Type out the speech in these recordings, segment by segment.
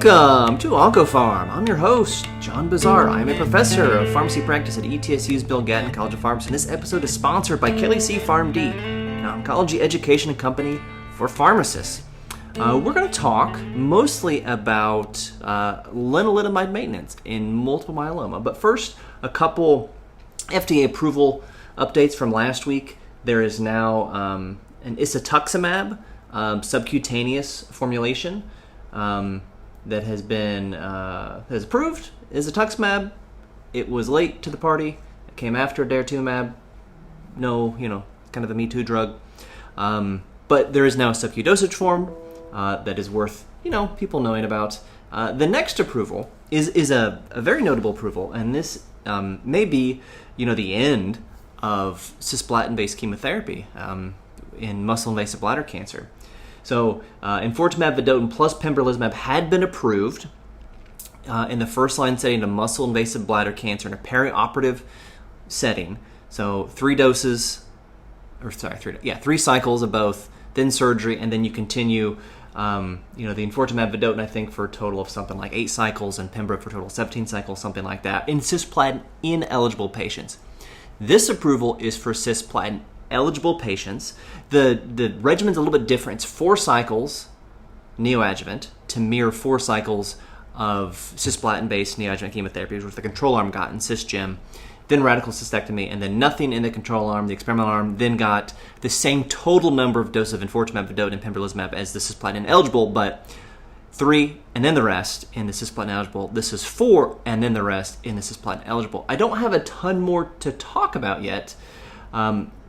Welcome to OncoPharm. I'm your host, John Bazar. I'm a professor of pharmacy practice at ETSU's Bill Gatton College of Pharmacy, and this episode is sponsored by KC PharmD, an oncology education company for pharmacists. We're going to talk mostly about lenalidomide maintenance in multiple myeloma, but first, a couple FDA approval updates from last week. There is now an isatuximab subcutaneous formulation that has been approved. Isatuximab, it was late to the party. It came after daratumumab. No, kind of a Me Too drug. But there is now a subcu dosage form that is worth, people knowing about. The next approval is a very notable approval, and this may be, the end of cisplatin-based chemotherapy in muscle-invasive bladder cancer. So, enfortumab vedotin plus pembrolizumab had been approved in the first-line setting of muscle-invasive bladder cancer in a perioperative setting. So, 3 cycles of both, then surgery, and then you continue, the enfortumab vedotin, I think, for a total of something like 8 cycles, and pembro for a total of 17 cycles, something like that, in cisplatin-ineligible patients. This approval is for cisplatin-eligible patients. The regimen's a little bit different. It's 4 cycles neoadjuvant to mirror 4 cycles of cisplatin-based neoadjuvant chemotherapy, which the control arm got in cisgem, then radical cystectomy, and then nothing in the control arm. The experimental arm then got the same total number of doses of enfortumab vedotin and pembrolizumab as the cisplatin-eligible, but 3 and then the rest in the cisplatin-eligible. This is 4 and then the rest in the cisplatin-eligible. I don't have a ton more to talk about yet,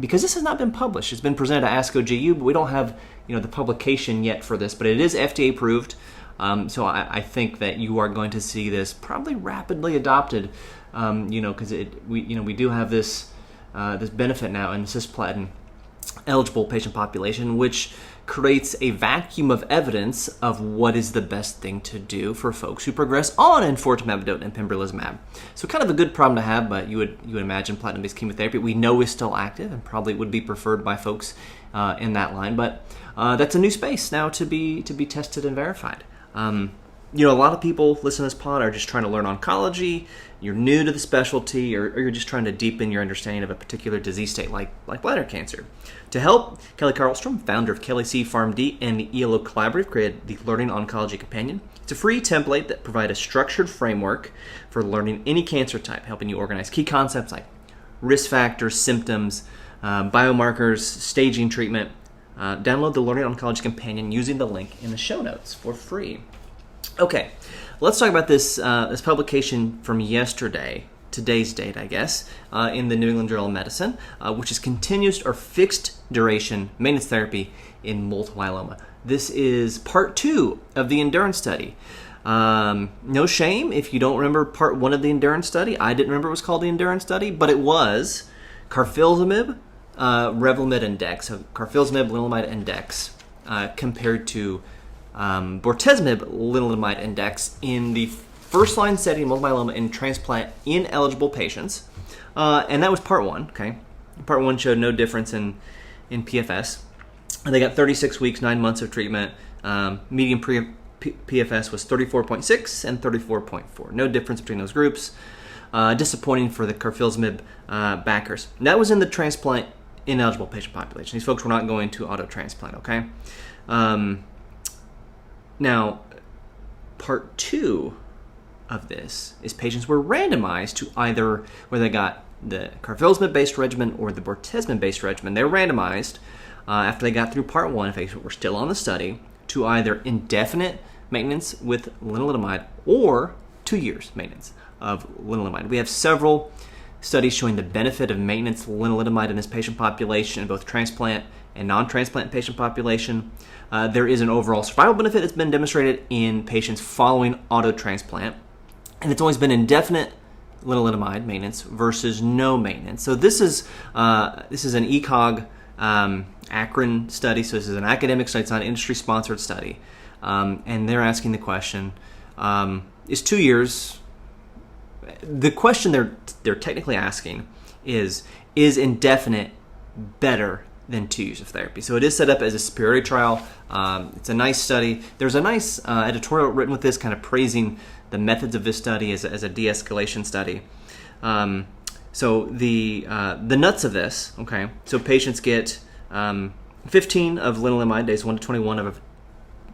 because this has not been published. It's been presented at ASCO GU, but we don't have the publication yet for this. But it is FDA approved, so I think that you are going to see this probably rapidly adopted. Because we do have this benefit now in the cisplatin eligible patient population, which creates a vacuum of evidence of what is the best thing to do for folks who progress on enfortumab vedotin and pembrolizumab. So kind of a good problem to have, but you would imagine platinum-based chemotherapy we know is still active and probably would be preferred by folks in that line. But that's a new space now to be tested and verified. A lot of people listening to this pod are just trying to learn oncology. You're new to the specialty, or you're just trying to deepen your understanding of a particular disease state like bladder cancer. To help, Kelly Karlstrom, founder of KC PharmD and the ELO Collaborative, created the Learning Oncology Companion. It's a free template that provides a structured framework for learning any cancer type, helping you organize key concepts like risk factors, symptoms, biomarkers, staging treatment. Download the Learning Oncology Companion using the link in the show notes for free. Okay, let's talk about this publication from yesterday, today's date, I guess, in the New England Journal of Medicine, which is continuous or fixed duration maintenance therapy in multiple myeloma. This is part 2 of the Endurance study. No shame if you don't remember part 1 of the Endurance study. I didn't remember it was called the Endurance study, but it was carfilzomib, Revlimid, and Dex. So carfilzomib, lenalidomide, and Dex compared to bortezomib, lenalidomide, and Dex in the first-line setting of multiple myeloma in transplant-ineligible patients. And that was part 1, okay? Part 1 showed no difference in PFS. And they got 36 weeks, 9 months of treatment. Median PFS was 34.6 and 34.4. No difference between those groups. Disappointing for the carfilzomib backers. And that was in the transplant-ineligible patient population. These folks were not going to auto-transplant, okay? Now, part 2 of this is patients were randomized to either whether they got the carfilzomib-based regimen or the bortezomib-based regimen. They were randomized after they got through part 1, if they were still on the study, to either indefinite maintenance with lenalidomide or 2 years maintenance of lenalidomide. We have several studies showing the benefit of maintenance lenalidomide in this patient population in both transplant and non-transplant patient population. There is an overall survival benefit that's been demonstrated in patients following auto-transplant, and it's always been indefinite lenalidomide maintenance versus no maintenance. So this is an ECOG Akron study, so this is an academic study, it's not an industry-sponsored study, and they're asking the question, is 2 years, the question they're technically asking is indefinite better than 2 years of therapy. So it is set up as a superiority trial. It's a nice study. There's a nice editorial written with this, kind of praising the methods of this study as a de-escalation study. So the nuts of this, okay, so patients get 15 of lenalidomide, days 1 to 21 of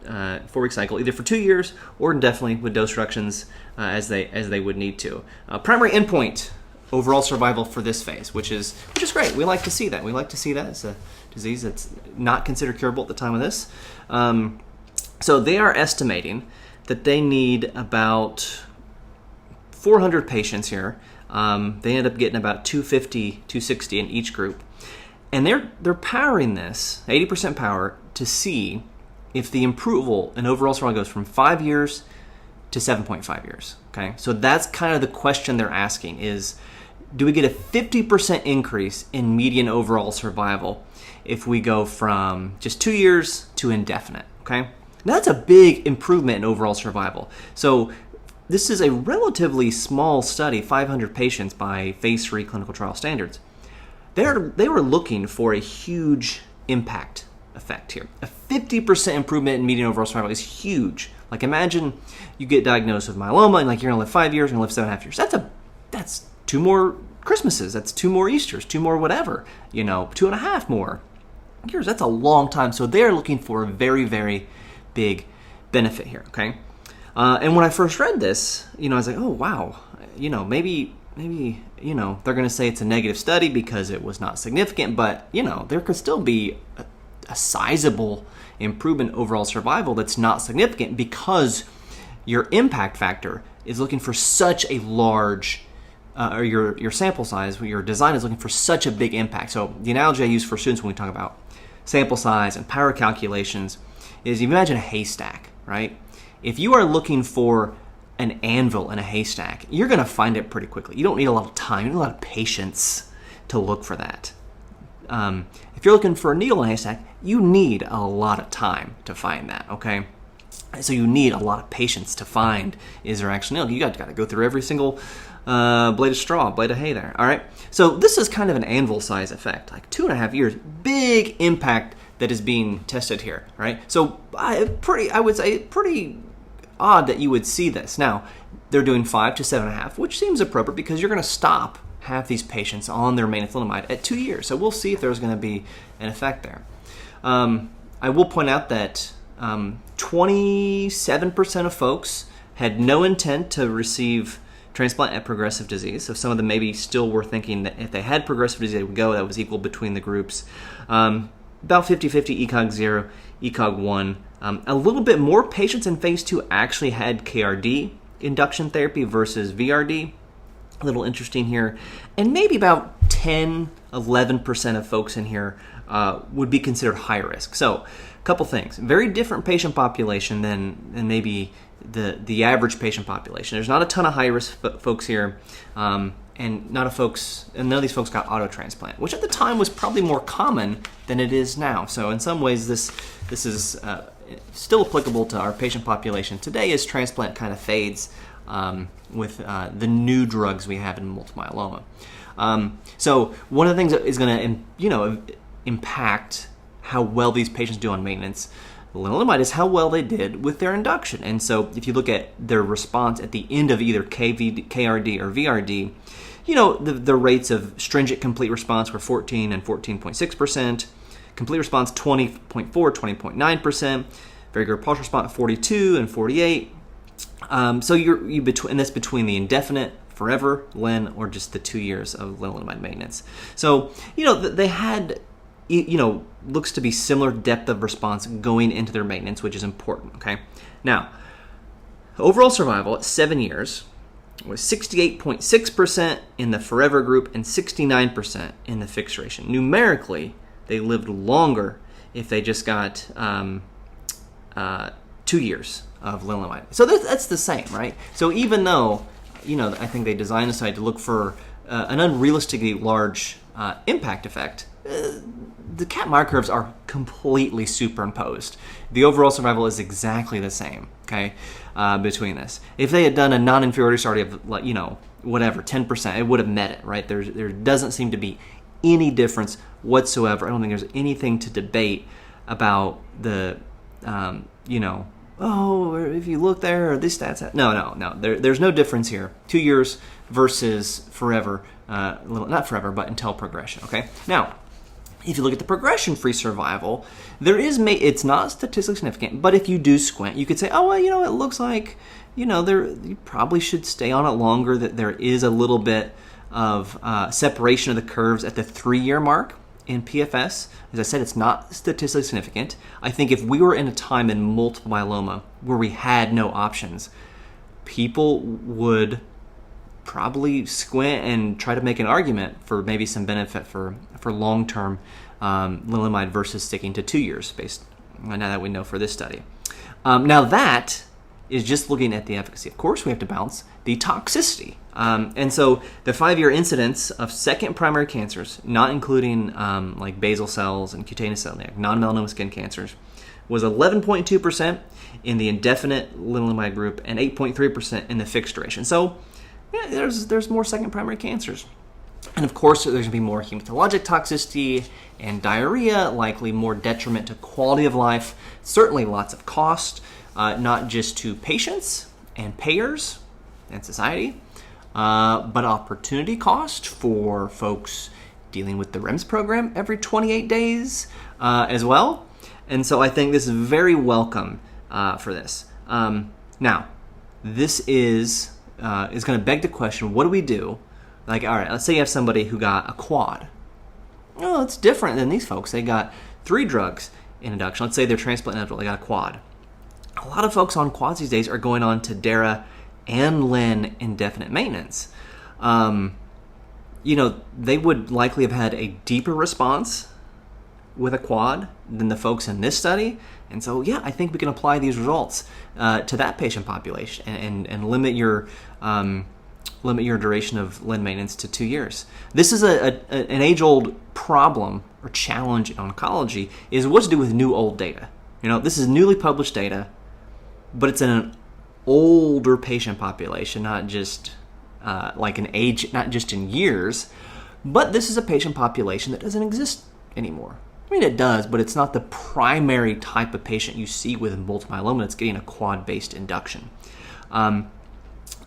a 4-week cycle, either for 2 years or indefinitely with dose reductions as they would need to. Primary endpoint, overall survival for this phase, which is great. We like to see that. We like to see that. It's a disease that's not considered curable at the time of this. So they are estimating that they need about 400 patients here. They end up getting about 250, 260 in each group. And they're powering this, 80% power, to see if the improvement in overall survival goes from 5 years to 7.5 years. Okay, so that's kind of the question they're asking is, do we get a 50% increase in median overall survival if we go from just 2 years to indefinite? Okay, now that's a big improvement in overall survival. So this is a relatively small study, 500 patients by phase 3 clinical trial standards. They were looking for a huge impact effect here. A 50% improvement in median overall survival is huge. Like, imagine you get diagnosed with myeloma and like you're gonna live 5 years, you're gonna live 7.5 years. That's 2 more Christmases, that's 2 more Easters, 2 more whatever, 2.5 more years. That's a long time. So they're looking for a very, very big benefit here, okay? And when I first read this, I was like, oh, wow, maybe they're going to say it's a negative study because it was not significant, but, there could still be a sizable improvement in overall survival that's not significant because your impact factor is looking for such a large, or your sample size, your design is looking for such a big impact. So the analogy I use for students when we talk about sample size and power calculations is, you imagine a haystack, right? If you are looking for an anvil in a haystack, you're going to find it pretty quickly. You don't need a lot of time. You need a lot of patience to look for that. If you're looking for a needle in a haystack, you need a lot of time to find that, okay? So you need a lot of patience to find, is there actually a needle? You got to go through every single blade of straw, blade of hay there, all right? So this is kind of an anvil size effect, like 2.5 years, big impact that is being tested here, right? So I would say pretty odd that you would see this. Now, they're doing 5 to 7.5, which seems appropriate because you're going to stop half these patients on their maintenance lenalidomide at 2 years. So we'll see if there's going to be an effect there. I will point out that 27% of folks had no intent to receive transplant at progressive disease. So some of them maybe still were thinking that if they had progressive disease, they would go. That was equal between the groups. About 50-50 ECOG 0, ECOG 1. A little bit more patients in phase 2 actually had KRD induction therapy versus VRD. A little interesting here. And maybe about 10-11% of folks in here would be considered high risk. So a couple things. Very different patient population than maybe the average patient population. There's not a ton of high risk folks here. And none of these folks got auto transplant, which at the time was probably more common than it is now. So in some ways, this is still applicable to our patient population today as transplant kind of fades with the new drugs we have in multiple myeloma. So one of the things that is going to impact how well these patients do on maintenance lenalidomide is how well they did with their induction. And so if you look at their response at the end of either KRD or VRD, the rates of stringent complete response were 14 and 14.6%, complete response 20.4, 20.9%, very good partial response 42 and 48. So you between this between the indefinite, forever len, or just the 2 years of lenalidomide maintenance. So they had looks to be similar depth of response going into their maintenance, which is important. Okay, now overall survival at 7 years was 68.6% in the forever group and 69% in the fixed duration. Numerically, they lived longer if they just got 2 years of lenalidomide. So that's the same, right? So even though, I think they designed the study to look for an unrealistically large impact effect, the Kaplan-Meier curves are completely superimposed. The overall survival is exactly the same, okay, between this. If they had done a non-inferiority study of, 10%, it would have met it, right? There doesn't seem to be any difference whatsoever. I don't think there's anything to debate about the, if you look there, or these stats. No. There's no difference here. 2 years versus forever. Not forever, but until progression. Okay. Now, if you look at the progression-free survival, it's not statistically significant, but if you do squint, you could say, oh, well, it looks like, you probably should stay on it longer, that there is a little bit of separation of the curves at the 3-year mark in PFS. As I said, it's not statistically significant. I think if we were in a time in multiple myeloma where we had no options, people would probably squint and try to make an argument for maybe some benefit for long-term lenalidomide versus sticking to 2 years, based now that we know for this study. Now that is just looking at the efficacy. Of course, we have to balance the toxicity. And so the 5-year incidence of second primary cancers, not including like basal cells and cutaneous cell, non-melanoma skin cancers, was 11.2% in the indefinite lenalidomide group and 8.3% in the fixed duration. So yeah, there's more second primary cancers. And of course, there's going to be more hematologic toxicity and diarrhea, likely more detriment to quality of life, certainly lots of cost, not just to patients and payers and society, but opportunity cost for folks dealing with the REMS program every 28 days as well. And so I think this is very welcome for this. Now, this is going to beg the question, what do we do? Like, all right, let's say you have somebody who got a quad. Oh, it's different than these folks. They got 3 drugs in induction. Let's say they're transplant eligible. They got a quad. A lot of folks on quads these days are going on to DARA and Len indefinite maintenance. They would likely have had a deeper response with a quad than the folks in this study. And so, yeah, I think we can apply these results to that patient population and limit your duration of Len maintenance to 2 years. This is an age-old problem or challenge in oncology, is what to do with new old data. This is newly published data, but it's in an older patient population, not just like an age, not just in years, but this is a patient population that doesn't exist anymore. I mean, it does, but it's not the primary type of patient you see with multiple myeloma that's getting a quad-based induction.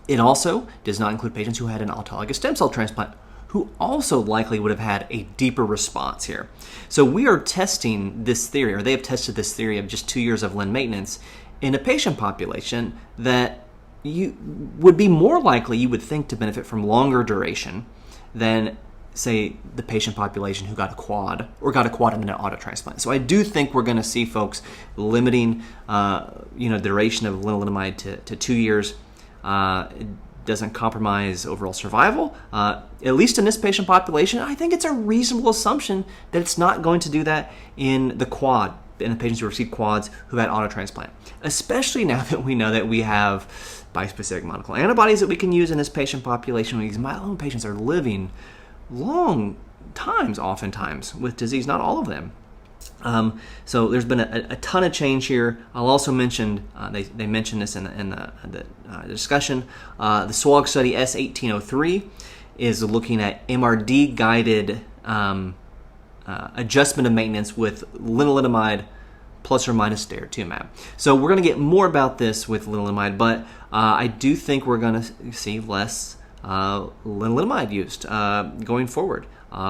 It also does not include patients who had an autologous stem cell transplant, who also likely would have had a deeper response here. So we are testing this theory, or they have tested this theory of just 2 years of Len maintenance in a patient population that you would be more likely, you would think, to benefit from longer duration than, say, the patient population who got a quad and then an auto transplant. So I do think we're going to see folks limiting, duration of lenalidomide to 2 years. It doesn't compromise overall survival, at least in this patient population. I think it's a reasonable assumption that it's not going to do that in the patients who received quads who had auto transplant, especially now that we know that we have bispecific monoclonal antibodies that we can use in this patient population. These myeloma patients are living long times, oftentimes, with disease, not all of them. So there's been a ton of change here. I'll also mention, they mentioned this in the discussion, the SWOG study S1803 is looking at MRD-guided adjustment of maintenance with lenalidomide plus or minus daratumumab. So we're going to get more about this with lenalidomide, but I do think we're going to see less lenalidomide used going forward,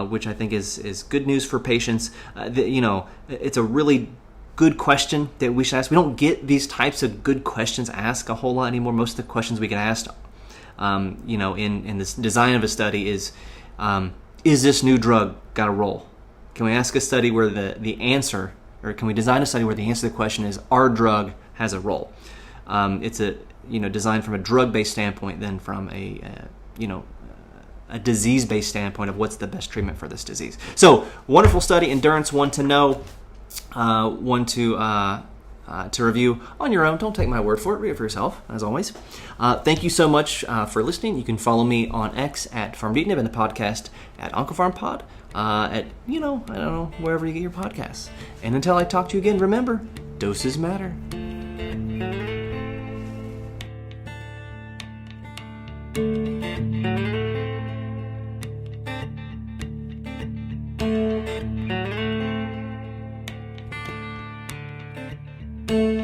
which I think is good news for patients. It's a really good question that we should ask. We don't get these types of good questions asked a whole lot anymore. Most of the questions we get asked, in this design of a study is this new drug got a role? Can we ask a study where the answer, or can we design a study where the answer to the question is our drug has a role? It's designed from a drug-based standpoint than from a disease-based standpoint of what's the best treatment for this disease. So, wonderful study, Endurance, one to know, one to review on your own. Don't take my word for it. Read it for yourself, as always. Thank you so much for listening. You can follow me on X at PharmDeepNib and the podcast at OncoPharmPod, I don't know, wherever you get your podcasts. And until I talk to you again, remember, doses matter. you.